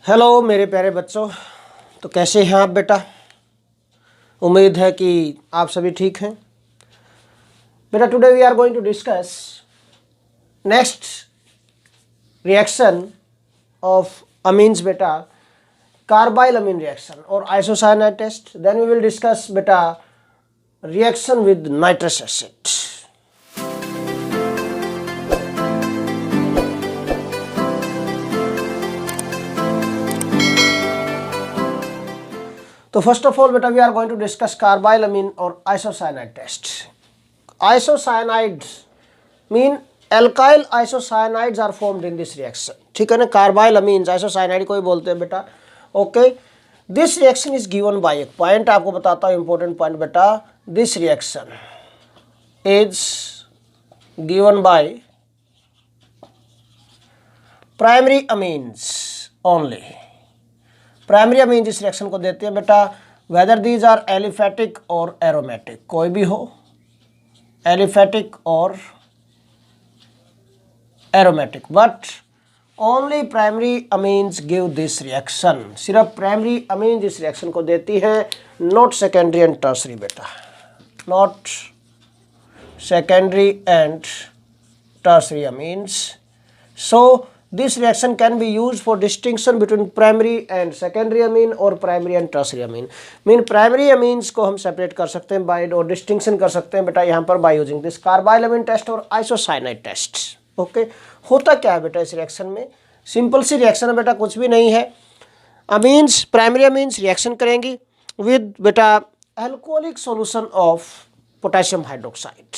Hello मेरे प्यारे बच्चों, तो कैसे हैं आप बेटा। उम्मीद है कि आप सभी ठीक हैं बेटा। Today we are going to discuss next reaction of amines बेटा, कार्बाइल अमीन रिएक्शन और isocyanide test. Then we will discuss बेटा रिएक्शन विद नाइट्रस एसिड। तो फर्स्ट ऑफ ऑल बेटा we are going to discuss carbylamine और isocyanide test. Isocyanide mean alkyl isocyanides are formed in this reaction. ठीक है ना, carbyl amines isocyanide को ही बोलते हैं बेटा। Okay, this reaction is given bye, एक पॉइंट आपको बताता हूं, इंपॉर्टेंट पॉइंट बेटा। This reaction is given by primary amines only. Primary amines इस रिएक्शन को देते हैं बेटा, वेदर दीज आर एलिफेटिक और एरोमेटिक, कोई भी हो, एलिफेटिक और aromatic, but only primary amines give this reaction. सिर्फ प्राइमरी अमीन्स इस रिएक्शन को देती है, नॉट सेकेंडरी एंड टर्सरी बेटा, not secondary and tertiary amines. So this reaction can be used for distinction between primary and secondary amine और primary and tertiary amine। Mean primary amines को हम separate कर सकते हैं बाय, और distinction कर सकते हैं बेटा यहाँ पर by using this carbylamine test और आइसोसाइनाइड टेस्ट। ओके, होता क्या है बेटा इस रिएक्शन में, सिंपल सी रिएक्शन है बेटा, कुछ भी नहीं है। अमीन्स, प्राइमरी अमीन्स रिएक्शन करेंगी विद बेटा alcoholic solution of potassium hydroxide.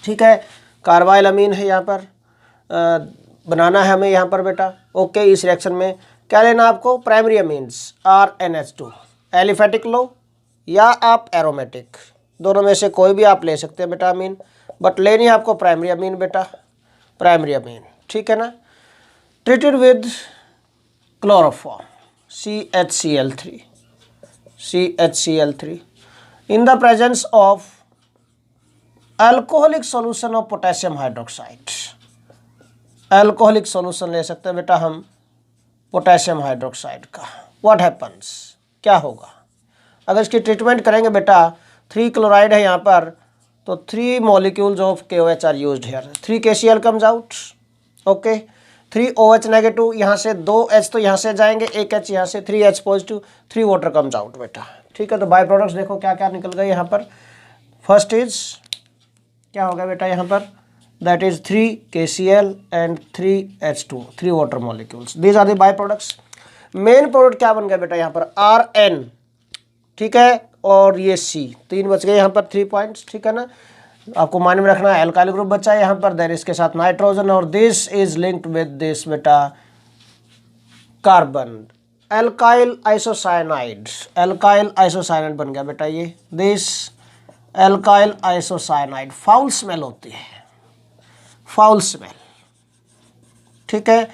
ठीक है, कार्बाइल अमीन है यहाँ पर, बनाना है हमें यहाँ पर बेटा। ओके, इस रिएक्शन में क्या लेना आपको, प्राइमरी अमीन्स RnH2, एलिफेटिक लो या आप एरोमेटिक, दोनों में से कोई भी आप ले सकते हैं बेटा अमीन, बट लेनी है आपको प्राइमरी अमीन बेटा, प्राइमरी अमीन। ठीक है ना, treated with chloroform CHCl3 in the presence of alcoholic solution of potassium hydroxide. Alcoholic solution ले सकते हैं बेटा हम पोटेशियम हाइड्रोक्साइड का। व्हाट हैपन्स, क्या होगा अगर इसकी ट्रीटमेंट करेंगे बेटा, 3 क्लोराइड है यहाँ पर, तो 3 molecules of KOH are used here, 3 KCl comes out. Okay, 3 OH negative, यहाँ से 2 H तो यहाँ से जाएंगे, 1 H यहाँ से, 3 H positive, 3 water comes out बेटा। ठीक है, तो बाय प्रोडक्ट्स देखो क्या क्या निकल गए यहाँ पर। फर्स्ट इज क्या होगा बेटा यहाँ पर, that is 3 KCl and 3 H2, 3 water molecules, these are the byproducts। Main product क्या बन गया बेटा यहाँ पर, Rn। ठीक है, और ये C, 3 बच गए यहाँ पर 3 पॉइंट्स। ठीक है ना, आपको माइंड में रखना है, एल्काइल ग्रुप बचा है यहाँ पर, देन इसके साथ नाइट्रोजन, और this is linked with this बेटा carbon, alkyl isocyanide, alkyl isocyanide बन गया बेटा ये, this alkyl isocyanide. Foul smell होती है, फाउल स्मेल। ठीक है,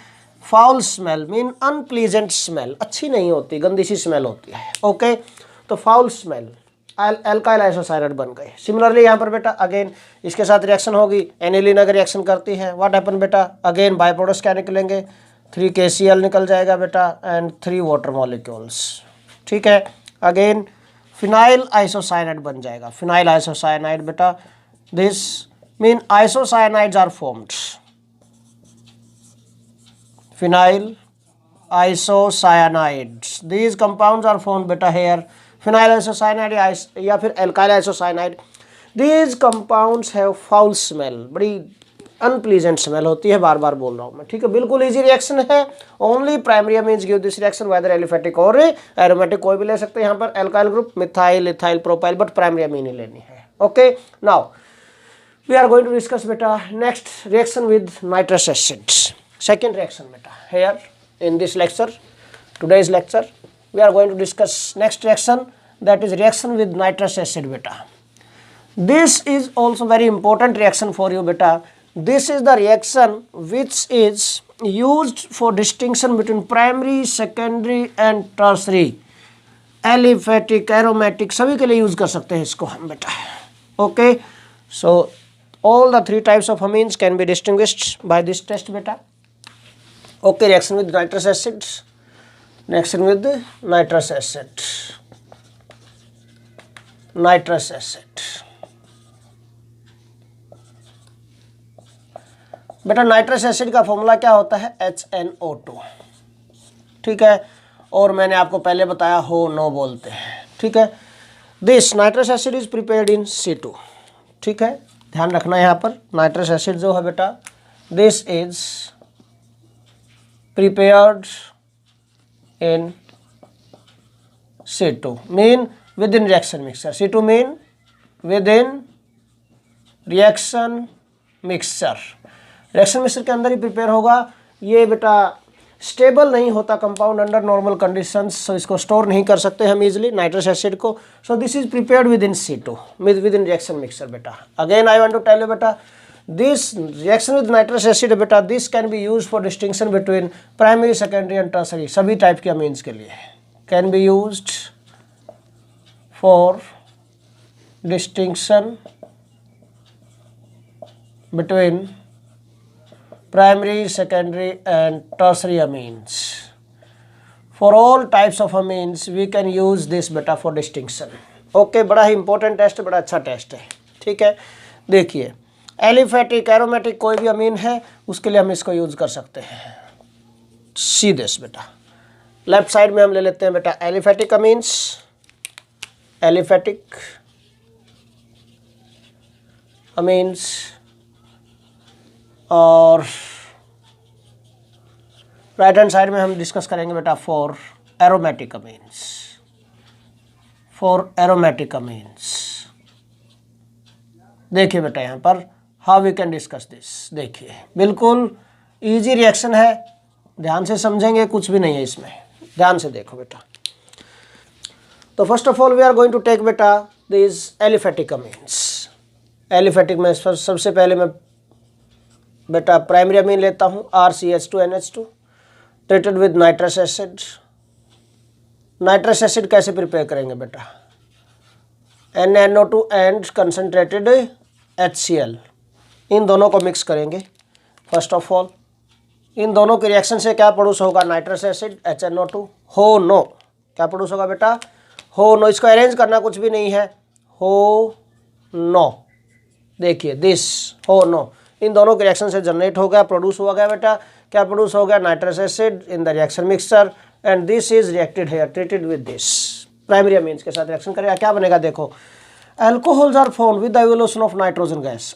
foul smell mean unpleasant smell, अच्छी नहीं होती, गंदी सी स्मेल होती है। ओके, तो फाउल स्मेल, एल्काइल आइसोसाइनाइड बन गए। सिमिलरली यहाँ पर बेटा अगेन इसके साथ रिएक्शन होगी, एनिलीन अगर रिएक्शन करती है, व्हाट हैपन बेटा, अगेन बाय प्रोडक्ट्स क्या निकलेंगे, 3 KCl निकल जाएगा बेटा एंड 3 वाटर मॉलिक्यूल्स। ठीक है, अगेन फिनाइल आइसोसाइनाइड बन जाएगा, फिनाइल आइसोसाइनाइड बेटा, this mean isocianides are formed, phenyl isocianides, these compounds are formed beta here, phenyl isocyanide या फिर alkyl isocyanide। these compounds have foul smell, बड़ी अनप्लीजेंट स्मेल होती है, बार बार बोल रहा हूँ मैं। ठीक है, बिल्कुल इजी रिएक्शन है, only primary amines give this reaction, whether aliphatic और एरोमेटिक, कोई भी ले सकते हैं यहाँ पर, alkyl group, methyl, ethyl, propyl, but primary amine ही लेनी है। Okay, now we are going to discuss beta next reaction with nitrous acid, second reaction beta here in this lecture, today's lecture we are going to discuss next reaction, that is reaction with nitrous acid beta. This is also very important reaction for you beta, this is the reaction which is used for distinction between primary, secondary and tertiary, aliphatic, aromatic, सभी के लिए use कर सकते हैं इसको हम बेटा। Okay, so all the 3 types of amines can be distinguished by this test beta। Okay, reaction with nitrous acid. Reaction with nitrous acid. Nitrous acid. बेटा नाइट्रस एसिड का फॉर्मूला क्या होता है? HNO2, ठीक है। और मैंने आपको पहले बताया हो नो बोलते हैं, ठीक है। This nitrous acid is prepared in C2, ठीक है। ध्यान रखना यहाँ पर नाइट्रस एसिड जो है बेटा, this is prepared in C2 mean with in reaction mixture. C2 mean with in reaction mixture. Reaction mixture के अंदर ही प्रिपेयर होगा। ये बेटा स्टेबल नहीं होता कंपाउंड अंडर नॉर्मल कंडीशंस, सो इसको स्टोर नहीं कर सकते हम इजीली नाइट्रस एसिड को। So this is prepared within C2 within reaction mixture बेटा। Again I want to tell you बेटा, this reaction with nitrous acid बेटा, this can be use for distinction between primary, secondary and tertiary, सभी type के अमीन्स के लिए can be used for distinction between primary, secondary and tertiary amines. For all types of amines we can use this beta for distinction. Okay, बड़ा ही important test है, बड़ा अच्छा test है, ठीक है। देखिए एलिफेटिक, एरोमेटिक कोई भी अमीन है उसके लिए हम इसको यूज कर सकते हैं। सी दिस बेटा, लेफ्ट साइड में हम ले लेते हैं बेटा एलिफेटिक अमीन्स, एलिफेटिक अमीन्स, और राइट हैंड साइड में हम डिस्कस करेंगे बेटा for aromatic amines, for aromatic amines. देखिए बेटा यहाँ पर how we can discuss this. देखिए बिल्कुल इजी रिएक्शन है, ध्यान से समझेंगे, कुछ भी नहीं है इसमें, ध्यान से देखो बेटा। तो first of all we are going to take बेटा दिस एलिफेटिक अमीन्स। एलिफेटिक में सबसे पहले मैं बेटा प्राइमरी अमीन लेता हूँ RCH2NH2 treated with nitrous acid. Nitrous acid कैसे प्रिपेयर करेंगे बेटा? NaNO2 एंड कंसनट्रेटेड HCl, इन दोनों को मिक्स करेंगे। फर्स्ट ऑफ ऑल इन दोनों के रिएक्शन से क्या प्रोड्यूस होगा? नाइट्रस एसिड HNO2, हो नो, क्या प्रोड्यूस होगा बेटा? हो नो। इसको अरेंज करना कुछ भी नहीं है, हो नो। देखिए दिस हो नो, इन दोनों के रिएक्शन से जनरेट हो गया, प्रोड्यूस हो गया बेटा। क्या प्रोड्यूस हो गया? Nitrous acid in the reaction mixture and this is reacted here, treated with this. Primary amines के साथ रिएक्शन करेगा, क्या बनेगा? देखो alcohols are formed with the evolution of nitrogen gas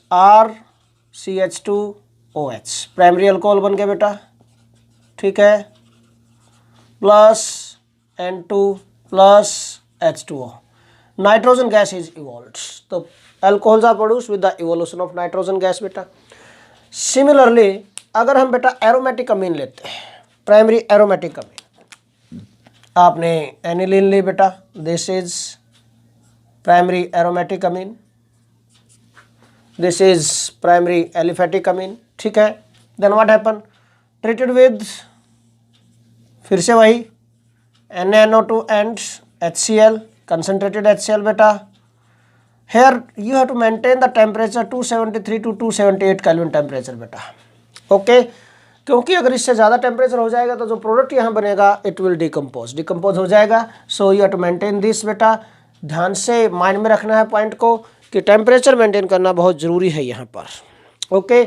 RCH2OH। Primary alcohol बन गया बेटा, ठीक है, plus N2 plus H2O, nitrogen gas is evolved. तो alcohols are produced with the evolution of nitrogen gas बेटा। सिमिलरली अगर हम बेटा एरोमेटिक अमीन लेते हैं, प्राइमरी एरोमेटिक अमीन, आपने एनिलीन ली बेटा, this is primary aromatic amine, this is primary aliphatic amine, ठीक है। Then what happen? Treated with, फिर से वही NaNO2 and HCl, concentrated HCl बेटा। Here you have to maintain the temperature 273 to 278 Kelvin temperature बेटा, okay. क्योंकि अगर इससे ज़्यादा टेम्परेचर हो जाएगा तो जो प्रोडक्ट यहाँ बनेगा इट विल डिकम्पोज हो जाएगा। So you have to maintain this बेटा। ध्यान से माइंड में रखना है पॉइंट को कि टेम्परेचर मेंटेन करना बहुत ज़रूरी है यहाँ पर, ओके।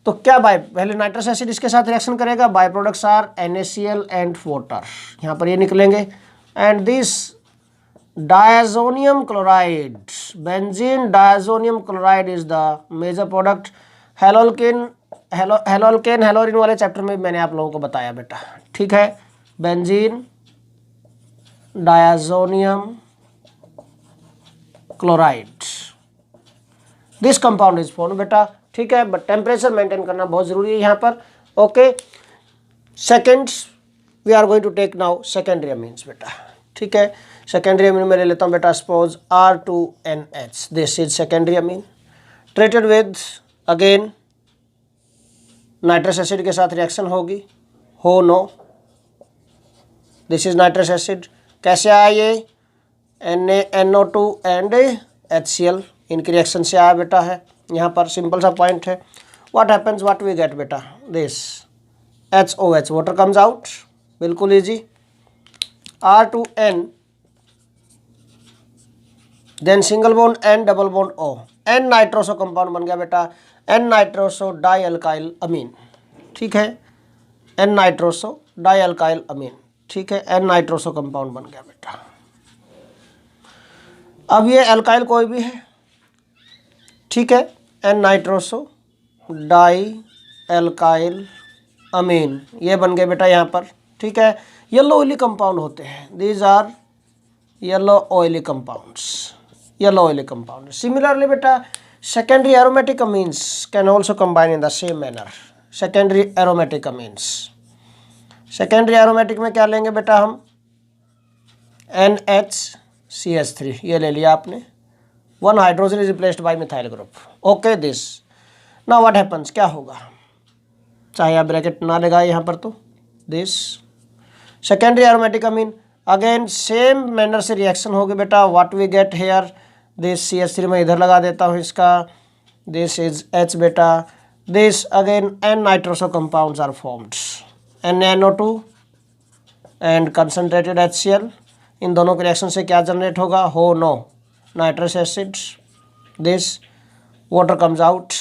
तो क्या पहले नाइट्रस एसिड इसके साथ रिएक्शन करेगा, by products are NaCl and water, यहाँ पर ये निकलेंगे। And this diazonium chloride, benzene diazonium chloride is the major product. Haloalkane, haloarene वाले चैप्टर में मैंने आप लोगों को बताया बेटा, ठीक है। Benzene diazonium chloride, this compound is formed बेटा, ठीक है। बट टेम्परेचर मेंटेन करना बहुत जरूरी है यहाँ पर, okay. Second we are going to take now secondary amines बेटा, ठीक है। सेकेंडरी अमीन में ले लेता हूँ बेटा, suppose R2NH, this is secondary amine, treated with again nitrous acid के साथ रिएक्शन होगी, you know, this is nitrous acid. कैसे आया ये? NaNO2 एंड HCl, इनकी रिएक्शन से आया बेटा है। यहाँ पर सिंपल सा पॉइंट है। What happens, what we get बेटा? This HOH, water comes out, बिल्कुल easy. R2N, then single bond N, double bond O, N nitroso compound बन गया बेटा N nitroso dialkyl amine, ठीक है, N nitroso dialkyl amine, ठीक है, N nitroso compound बन गया बेटा। अब ये अल्काइल कोई भी है, ठीक है, N नाइट्रोसो डाई अल्काइल अमीन, ये बन गए बेटा यहाँ पर, ठीक है। येलो ऑयली कंपाउंड होते हैं, these are yellow oily compounds, yellow oily compound. Similarly बेटा secondary aromatic amines can also combine in the same manner. Secondary aromatic amines, secondary aromatic में क्या लेंगे बेटा हम, NHCH3, ये ले लिया आपने, 1 hydrogen is replaced by methyl group, okay this. Now what happens, क्या होगा, चाहे आप ब्रैकेट ना लगाए यहाँ पर, तो this secondary aromatic amine, again same manner से रिएक्शन होगी बेटा। What we get here, this CH3 में इधर लगा देता हूँ इसका, दिस इज H बेटा, this again N nitroso compounds are formed, NaNO2 and concentrated HCl, इन दोनों के रिएक्शन से क्या जनरेट होगा, you know nitrous acid, this water comes out,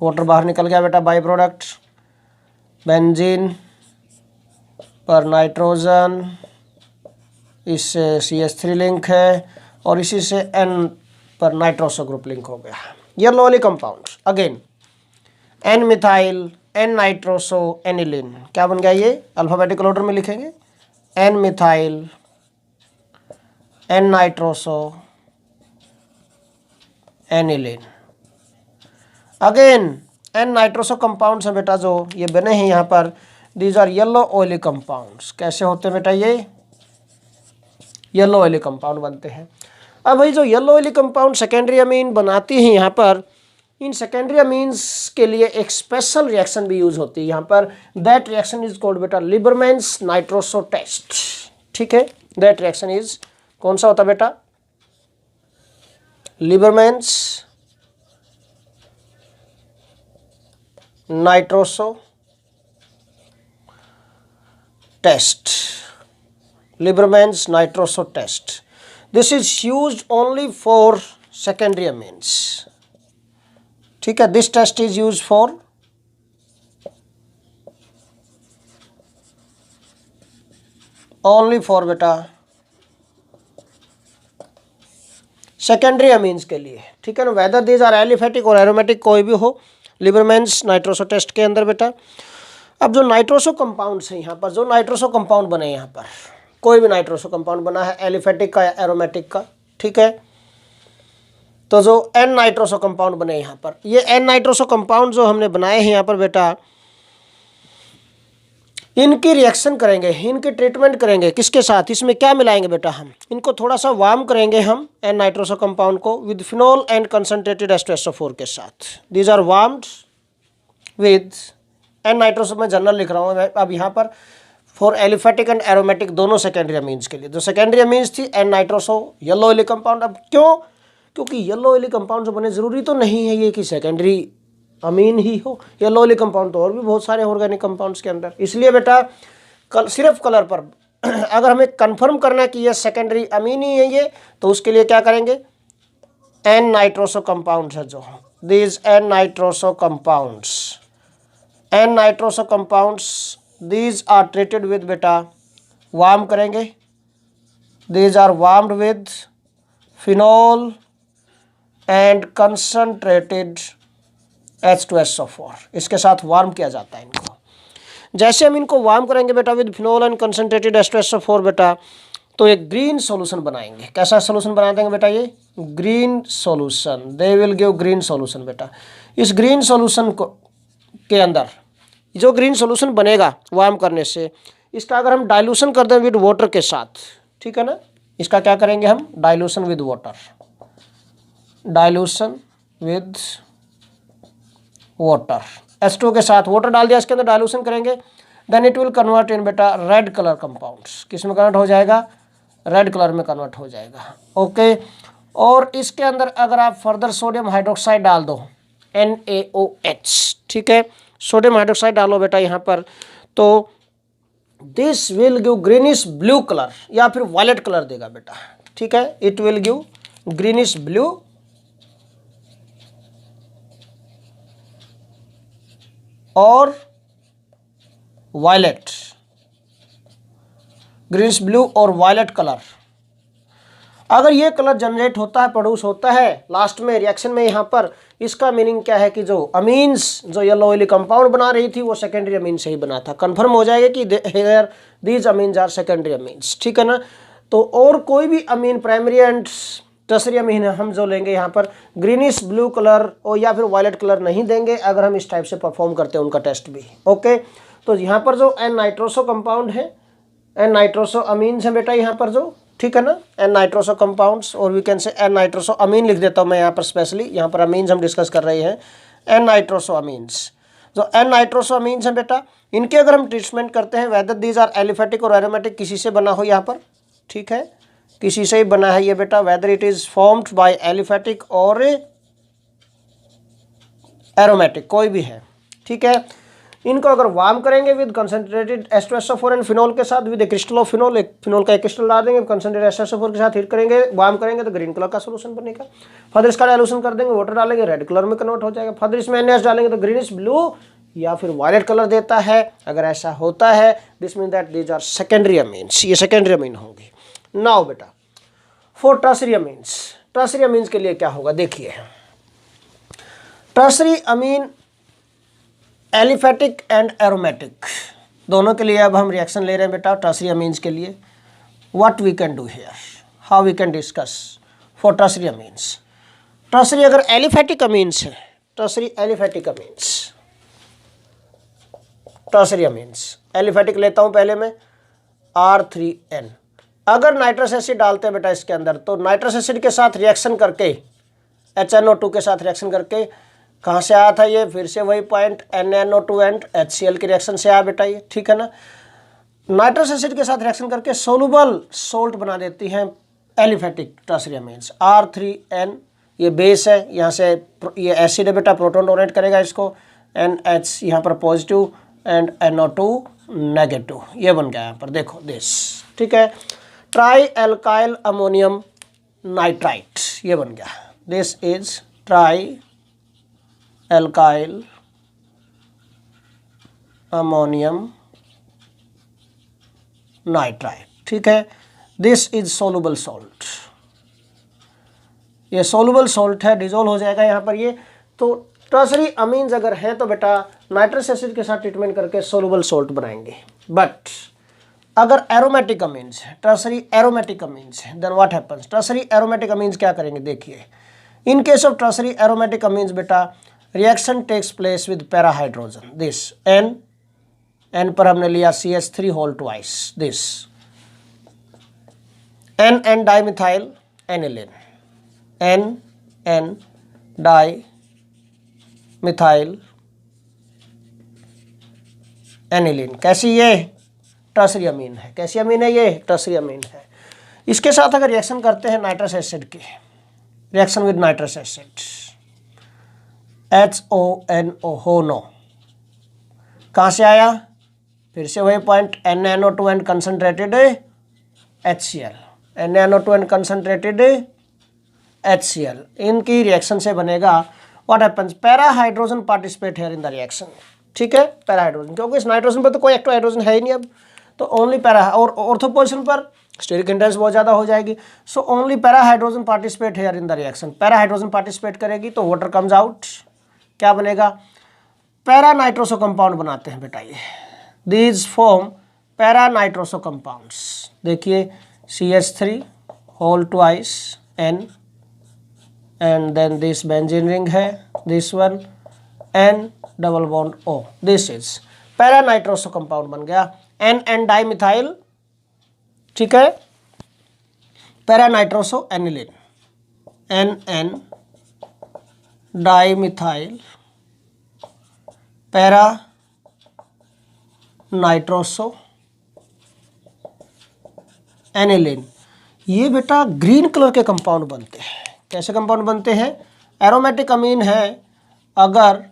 water बाहर निकल गया बेटा, बाई प्रोडक्ट, बेंजीन पर नाइट्रोजन, इससे CH3 लिंक है और इसी से N पर नाइट्रोसो ग्रुप लिंक हो गया। Yellow oily compound, again N methyl, N nitroso aniline, क्या बन गया ये, अल्फाबेटिकल ऑर्डर में लिखेंगे, N methyl, N nitroso aniline. Again N nitroso compounds हैं बेटा जो ये बने हैं यहाँ पर, these are yellow oily compounds. कैसे होते हैं बेटा, ये येलो ऑयली कंपाउंड बनते हैं। अब भाई जो yellow oily compound secondary amine बनाती हैं यहाँ पर, इन सेकेंडरी अमीन्स के लिए एक स्पेशल रिएक्शन भी यूज होती है यहाँ पर, दैट रिएक्शन इज कॉल्ड बेटा लिबरमैन्स नाइट्रोसो टेस्ट, ठीक है। दैट रिएक्शन इज, कौन सा होता है बेटा, Liebermann's nitroso test, Liebermann's nitroso test, this is used only for secondary amines, ठीक है। This test is used for only for बेटा सेकेंडरी अमीन्स के लिए, ठीक है ना, वेदर दीज आर एलिफेटिक और एरोमेटिक कोई भी हो, लिबरमैन्स नाइट्रोसो टेस्ट के अंदर बेटा। अब जो नाइट्रोसो कंपाउंड्स हैं यहाँ पर, जो नाइट्रोसो कंपाउंड बने यहाँ पर, कोई भी नाइट्रोसो कंपाउंड बना है एलिफेटिक का या एरोमेटिक का, ठीक है, तो जो N नाइट्रोसो कंपाउंड बने यहाँ पर, ये N नाइट्रोसो कंपाउंड जो हमने बनाए हैं यहाँ पर बेटा, इनकी रिएक्शन करेंगे, इनकी ट्रीटमेंट करेंगे, किसके साथ, इसमें क्या मिलाएंगे बेटा, हम इनको थोड़ा सा वार्म करेंगे हम N नाइट्रोसो कंपाउंड को with phenol and concentrated H2SO4 के साथ। These are warmed with N nitroso, मैं जनरल लिख रहा हूँ अब यहाँ पर, फॉर एलिफेटिक एंड एरोमेटिक दोनों सेकेंडरी अमीन्स के लिए। जो सेकेंडरी अमीन्स थी N nitroso yellow oily compound, अब क्यों, क्योंकि येलो ऑयली कंपाउंड जो बने जरूरी तो नहीं है ये कि सेकेंडरी अमीन ही हो, येलो ऑयली कंपाउंड तो और भी बहुत सारे ऑर्गेनिक कंपाउंड्स के अंदर, इसलिए बेटा सिर्फ कलर पर अगर हमें कंफर्म करना है कि ये सेकेंडरी अमीन ही है ये, तो उसके लिए क्या करेंगे, N नाइट्रोसो कंपाउंड्स है जो, these N nitroso compounds, N nitroso compounds, these are treated with बेटा, वार्म करेंगे, these are warmed with phenol and concentrated H2SO4, इसके साथ वार्म किया जाता है इनको। जैसे हम इनको वार्म करेंगे बेटा with phenol and concentrated H2SO4 बेटा, तो एक ग्रीन सॉल्यूशन बनाएंगे। कैसा सॉल्यूशन बना देंगे बेटा, ये green solution, they will give green solution बेटा। इस ग्रीन सॉल्यूशन को के अंदर जो ग्रीन सॉल्यूशन बनेगा वार्म करने से, इसका अगर हम डाइल्यूशन कर दें विद वाटर के साथ, ठीक है ना, इसका क्या करेंगे हम, dilution with water, dilution with water, H2 के साथ वाटर डाल दिया, इसके अंदर डाइल्यूशन करेंगे, then it will convert in बेटा रेड कलर कंपाउंड्स, किस में कन्वर्ट हो जाएगा, रेड कलर में कन्वर्ट हो जाएगा, ओके। और इसके अंदर अगर आप फर्दर सोडियम हाइड्रोक्साइड डाल दो NaOH, ठीक है, सोडियम हाइड्रोक्साइड डालो बेटा यहाँ पर, तो this will give greenish blue colour या फिर वायलेट कलर देगा बेटा, ठीक है। It will give greenish blue और वायलेट, ग्रीनिश ब्लू और वायलेट कलर। अगर ये कलर जनरेट होता है, प्रोड्यूस होता है लास्ट में रिएक्शन में यहाँ पर, इसका मीनिंग क्या है कि जो अमीन्स जो येलो ऑयली कंपाउंड बना रही थी वो सेकेंडरी अमीन से ही बना था। कंफर्म हो जाएगा कि here these amines are secondary amines, ठीक है ना। तो और कोई भी amine primary and tertiary amine हम जो लेंगे यहाँ पर ग्रीनिश ब्लू कलर और या फिर वायलेट कलर नहीं देंगे अगर हम इस टाइप से परफॉर्म करते हैं उनका टेस्ट भी, ओके। तो यहाँ पर जो एन नाइट्रोसो कंपाउंड है, एन नाइट्रोसो अमीन्स हैं बेटा यहाँ पर जो, ठीक है ना, एन नाइट्रोसो कंपाउंड्स, और we can say N nitroso amine लिख देता हूँ मैं यहाँ पर स्पेशली, यहाँ पर अमीन्स हम डिस्कस कर रहे हैं, एन नाइट्रोसो अमीन्स। जो एन नाइट्रोसो अमीन्स हैं बेटा, इनके अगर हम ट्रीटमेंट करते हैं वेदर दीज आर एलिफेटिक और एरोमेटिक, किसी से बना हो यहाँ पर, ठीक है, किसी से ही बना है ये बेटा, whether it is formed by aliphatic और एरोमेटिक, कोई भी है, ठीक है। इनको अगर वार्म करेंगे with concentrated H2SO4 and phenol के साथ, with A crystal of phenol, एक फिनोल का एक क्रिस्टल डाल देंगे, कंसंट्रेटेड H2SO4 के साथ हीट करेंगे, वार्म करेंगे तो ग्रीन कलर का सोल्यूशन बनेगा। फर्दर इसका डाइल्यूशन कर देंगे, वाटर डालेंगे, रेड कलर में कन्वर्ट हो जाएगा। फर्दर इसमें NaOH डालेंगे तो ग्रीनिश ब्लू या फिर वायलेट कलर देता है। अगर ऐसा होता है this mean that these are secondary amines, ये सेकेंडरी अमीन होंगे। नाउ बेटा for tertiary amines, tertiary amines के लिए क्या होगा देखिए। Tertiary amine aliphatic and aromatic दोनों के लिए अब हम रिएक्शन ले रहे हैं बेटा टर्सरी अमीन्स के लिए। What we can do here, how we can discuss for tertiary amines. Tertiary अगर एलिफेटिक अमीन्स है, tertiary aliphatic amines, tertiary amines aliphatic लेता हूं पहले मैं, R3N। अगर नाइट्रस एसिड डालते हैं बेटा इसके अंदर, तो नाइट्रस एसिड के साथ रिएक्शन करके, HNO2 के साथ रिएक्शन करके, कहाँ से आया था ये, फिर से वही पॉइंट NaNO2 एंड HCl के रिएक्शन से आया बेटा ये, ठीक है ना। नाइट्रस एसिड के साथ रिएक्शन करके सोलुबल सोल्ट बना देती हैं एलिफेटिक टर्सरी अमीन्स। R3N ये बेस है, यहाँ से ये एसिड है बेटा, प्रोटॉन डोनेट करेगा इसको, NH यहाँ पर पॉजिटिव एंड NO2 नेगेटिव, ये बन गया यहाँ पर देखो दिस, ठीक है। ट्राई एल्काइल अमोनियम नाइट्राइट ये बन गया, this is try alkyl ammonium nitrite, ठीक है। दिस इज सोलुबल सॉल्ट, ये सोलुबल सॉल्ट है, डिजोल्व हो जाएगा यहाँ पर ये। तो टर्सरी अमीन्स अगर हैं तो बेटा नाइट्रस एसिड के साथ ट्रीटमेंट करके सोलुबल सॉल्ट बनाएंगे। बट अगर एरोमेटिक अमीन्स है, टर्सरी एरोमेटिक अमीन्स है, then what happens. Tertiary aromatic amines क्या करेंगे देखिए। In case of tertiary aromatic amines बेटा reaction takes place with para hydrogen, this N पर हमने लिया CH3 whole twice, this N dimethyl aniline, N dimethyl aniline. कैसी ये tertiary अमीन है, कैसी अमीन है ये टर्सरी अमीन है। इसके साथ अगर रिएक्शन करते हैं नाइट्रस एसिड की, reaction with nitrous acid HONO होनो, कहाँ से आया, फिर से वही point NaNO2 and concentrated HCl, NaNO2 and concentrated HCl, इनकी रिएक्शन से बनेगा what happens, para hydrogen participate here in the reaction, ठीक है। पैरा हाइड्रोजन, क्योंकि इस नाइट्रोजन पर तो कोई एक्टिव हाइड्रोजन है ही नहीं अब, तो ओनली पैरा, और ऑर्थो पोजीशन पर स्टेरिक हिंड्रेंस बहुत ज़्यादा हो जाएगी। So only para hydrogen participate here in the reaction, para hydrogen participate करेगी तो वाटर कम्स आउट, क्या बनेगा, पैरा नाइट्रोसो कंपाउंड बनाते हैं बेटा ये, these form para nitroso compounds. देखिए CH3 whole twice N and then this benzene ring है, this one N double bond O, this is para nitroso compound बन गया। N डाइमिथाइल, ठीक है, para nitroso aniline, N dimethyl para nitroso aniline. ये बेटा green colour के compound बनते हैं। कैसे कंपाउंड बनते हैं, एरोमेटिक अमीन है, अगर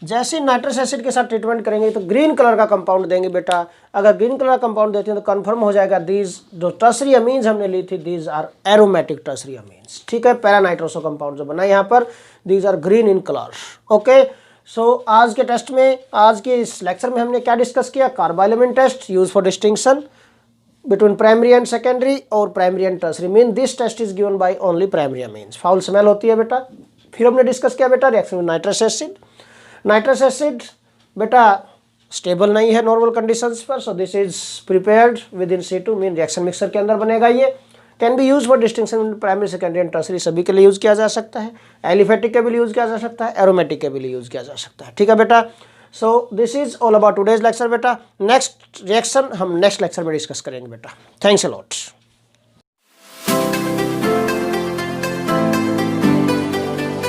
जैसे नाइट्रस एसिड के साथ ट्रीटमेंट करेंगे तो ग्रीन कलर का कंपाउंड देंगे बेटा। अगर ग्रीन कलर का कंपाउंड देते हैं तो कंफर्म हो जाएगा दीज जो टर्सरी अमीन्स हमने ली थी these are aromatic tertiary amines. ठीक है, पैरा नाइट्रोसो कंपाउंड जो बना यहाँ पर these are green in colour. Okay, so आज के टेस्ट में, आज के इस लेक्चर में हमने क्या डिस्कस किया? Carbylamine test use for distinction between primary and secondary और primary and tertiary mean this test is given by only primary amines. Foul smell होती है बेटा। फिर हमने डिस्कस किया बेटा reaction with nitrous acid. Nitrous acid बेटा stable नहीं है नॉर्मल कंडीशंस पर, so this is prepared within C2 mean reaction mixer के अंदर बनेगा ये। Can be use for distinction primary secondary and tertiary, सभी के लिए यूज किया जा सकता है। एलिफेटिक के भी यूज किया जा सकता है, एरोमेटिक के भी यूज किया जा सकता है। ठीक है बेटा, सो this is all about today's lecture बेटा। नेक्स्ट रिएक्शन हम नेक्स्ट लेक्चर में डिस्कस करेंगे बेटा। Thanks a lot.